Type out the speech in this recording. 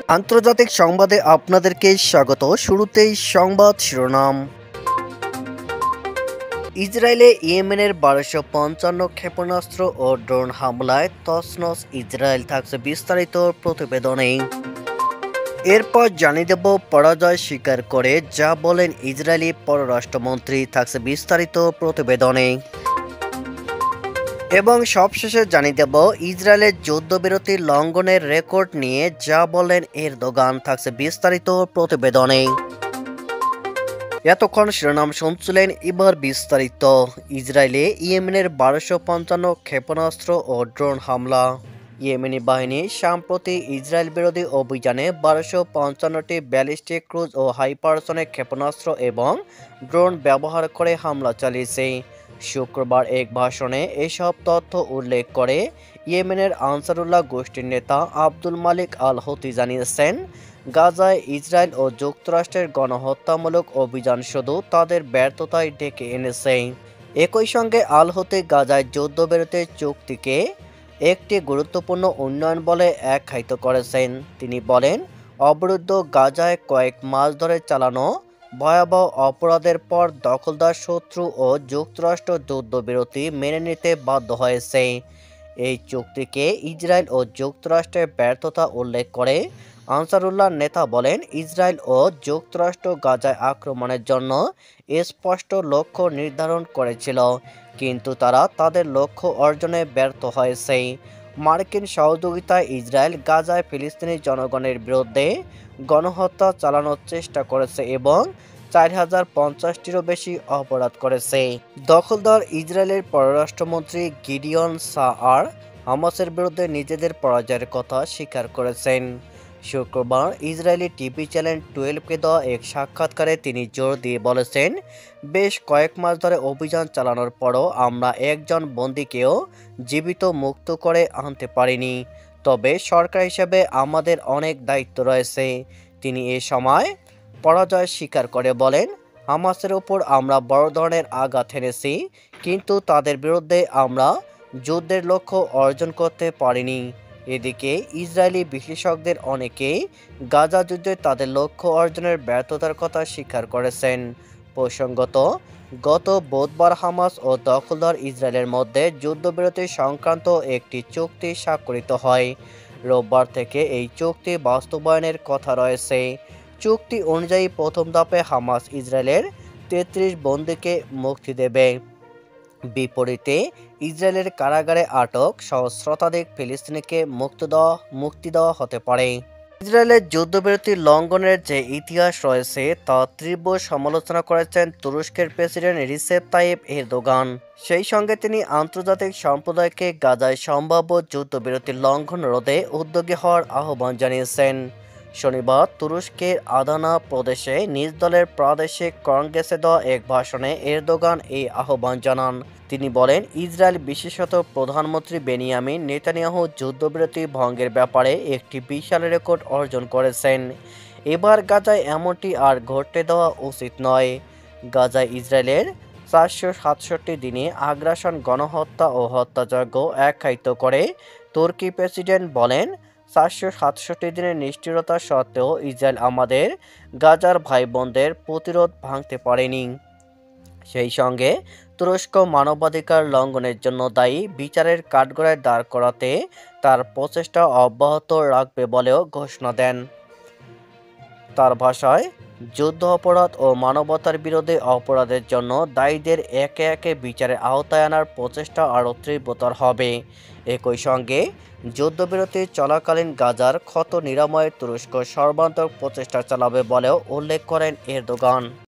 আন্তর্জাতিক সংবাদে আপনাদেরকে স্বাগত। শুরুতেই সংবাদ শিরোনাম। ইসরায়েলে ইয়েমেনের 1255 ক্ষেপণাস্ত্র ও ড্রোন হামলায় তছনছ ইসরায়েল, থাকছে বিস্তারিত প্রতিবেদনে। এরপর জানিয়ে দেব পরাজয় স্বীকার করে যা বলেন ইসরায়েলি পররাষ্ট্রমন্ত্রী, থাকছে বিস্তারিত প্রতিবেদনে। এবং সবশেষে জানিয়ে দেব ইসরায়েলের যুদ্ধবিরতি লঙ্ঘনের রেকর্ড নিয়ে যা বলেন এরদোগান, থাকছে বিস্তারিত প্রতিবেদনে। এতক্ষণ শিরোনাম শুনছিলেন, এবার বিস্তারিত। ইসরায়েলে ইয়েমেনের 1255 ক্ষেপণাস্ত্র ও ড্রোন হামলা। ইয়েমেনি বাহিনী সাম্প্রতি ইসরায়েল বিরোধী অভিযানে 1255টি ব্যালিস্টিক ক্রুজ ও হাইপারসনিক ক্ষেপণাস্ত্র এবং ড্রোন ব্যবহার করে হামলা চালিয়েছে। শুক্রবার এক ভাষণে এসব তথ্য উল্লেখ করে ইয়েমেনের আনসারুল্লাহ গোষ্ঠীর নেতা আব্দুল মালিক আল হুতি জানিয়েছেন, গাজায় ইসরায়েল ও যুক্তরাষ্ট্রের গণহত্যামূলক অভিযান শুধু তাদের ব্যর্থতায় ডেকে এনেছে। একই সঙ্গে আল হুতি গাজায় যুদ্ধবিরতির চুক্তিকে একটি গুরুত্বপূর্ণ উন্নয়ন বলে আখ্যায়িত করেছেন। তিনি বলেন, অবরুদ্ধ গাজায় কয়েক মাস ধরে চালানো ভয়াবহ অপরাধের পর দখলদার শত্রু ও যুক্তরাষ্ট্র যুদ্ধবিরতি মেনে নিতে বাধ্য হয়েছে। এই চুক্তিকে ইসরায়েল ও যুক্তরাষ্ট্রের ব্যর্থতা উল্লেখ করে আনসারুল্লাহ নেতা বলেন, ইসরায়েল ও যুক্তরাষ্ট্র গাজায় আক্রমণের জন্য স্পষ্ট লক্ষ্য নির্ধারণ করেছিল, কিন্তু তারা তাদের লক্ষ্য অর্জনে ব্যর্থ হয়েছে। মার্কিন সহযোগিতায় ইসরায়েল গাজায় ফিলিস্তিনি জনগণের বিরুদ্ধে গণহত্যা চালানোর চেষ্টা করেছে এবং 4050টিরও বেশি অপরাধ করেছে। দখলদার ইসরায়েলের পররাষ্ট্রমন্ত্রী গিডিয়ন সাআর হামাসের বিরুদ্ধে নিজেদের পরাজয়ের কথা স্বীকার করেছেন। শুক্রবার ইসরায়েলি টিভি চ্যানেল 12কে দেওয়া এক সাক্ষাৎকারে তিনি জোর দিয়ে বলেছেন, বেশ কয়েক মাস ধরে অভিযান চালানোর পরও আমরা একজন বন্দীকেও জীবিত মুক্ত করে আনতে পারিনি, তবে সরকার হিসেবে আমাদের অনেক দায়িত্ব রয়েছে। তিনি এ সময় পরাজয় স্বীকার করে বলেন, হামাসের ওপর আমরা বড় ধরনের আঘাত হেনেছি, কিন্তু তাদের বিরুদ্ধে আমরা যুদ্ধের লক্ষ্য অর্জন করতে পারিনি। এদিকে ইসরায়েলি বিশ্লেষকদের অনেকেই গাজা যুদ্ধে তাদের লক্ষ্য অর্জনের ব্যর্থতার কথা স্বীকার করেছেন। প্রসঙ্গত, গত বুধবার হামাস ও দখলদার ইসরায়েলের মধ্যে যুদ্ধবিরতি সংক্রান্ত একটি চুক্তি স্বাক্ষরিত হয়। রোববার থেকে এই চুক্তি বাস্তবায়নের কথা রয়েছে। চুক্তি অনুযায়ী প্রথম ধাপে হামাস ইসরায়েলের 33 বন্দীকে মুক্তি দেবে। বিপরীতে ইসরায়েলের কারাগারে আটক সহস্রাধিক ফিলিস্তিনিকে মুক্তি দেওয়া হতে পারে। ইসরায়েলের যুদ্ধবিরতি লঙ্ঘনের যে ইতিহাস রয়েছে তা তীব্র সমালোচনা করেছেন তুরস্কের প্রেসিডেন্ট রিসেপ তাইয়েপ এরদোগান। সেই সঙ্গে তিনি আন্তর্জাতিক সম্প্রদায়কে গাজায় সম্ভাব্য যুদ্ধবিরতি লঙ্ঘন রোধে উদ্যোগী হওয়ার আহ্বান জানিয়েছেন। শনিবার তুরস্কের আদানা প্রদেশে নিজ দলের প্রাদেশিক কংগ্রেসে দেওয়া এক ভাষণে এরদোগান এই আহ্বান জানান। তিনি বলেন, ইসরায়েল বিশেষত প্রধানমন্ত্রী বেনিয়ামিন নেতানিয়াহু যুদ্ধবিরতি ভঙ্গের ব্যাপারে একটি বিশাল রেকর্ড অর্জন করেছেন। এবার গাজায় এমনটি আর ঘটতে দেওয়া উচিত নয়। গাজায় ইসরায়েলের 467 দিনে আগ্রাসন, গণহত্যা ও হত্যাযজ্ঞ আখ্যায়িত করে তুর্কি প্রেসিডেন্ট বলেন, 467 দিনের নিষ্ঠুরতা সত্ত্বেও ইসরায়েল আমাদের গাজার ভাই বোনদের প্রতিরোধ ভাঙতে পারেনি। সেই সঙ্গে তুরস্ক মানবাধিকার লঙ্ঘনের জন্য দায়ী বিচারের কাঠগড়ায় দাঁড় করাতে তার প্রচেষ্টা অব্যাহত রাখবে বলেও ঘোষণা দেন। তার ভাষায়, যুদ্ধ অপরাধ ও মানবতার বিরুদ্ধে অপরাধের জন্য দায়ীদের একে একে বিচারের আওতায় আনার প্রচেষ্টা আরও তীব্রতর হবে। একই সঙ্গে যুদ্ধবিরতি চলাকালীন গাজার ক্ষত নিরাময়ে তুরস্ক সর্বান্তক প্রচেষ্টা চালাবে বলেও উল্লেখ করেন এরদোগান।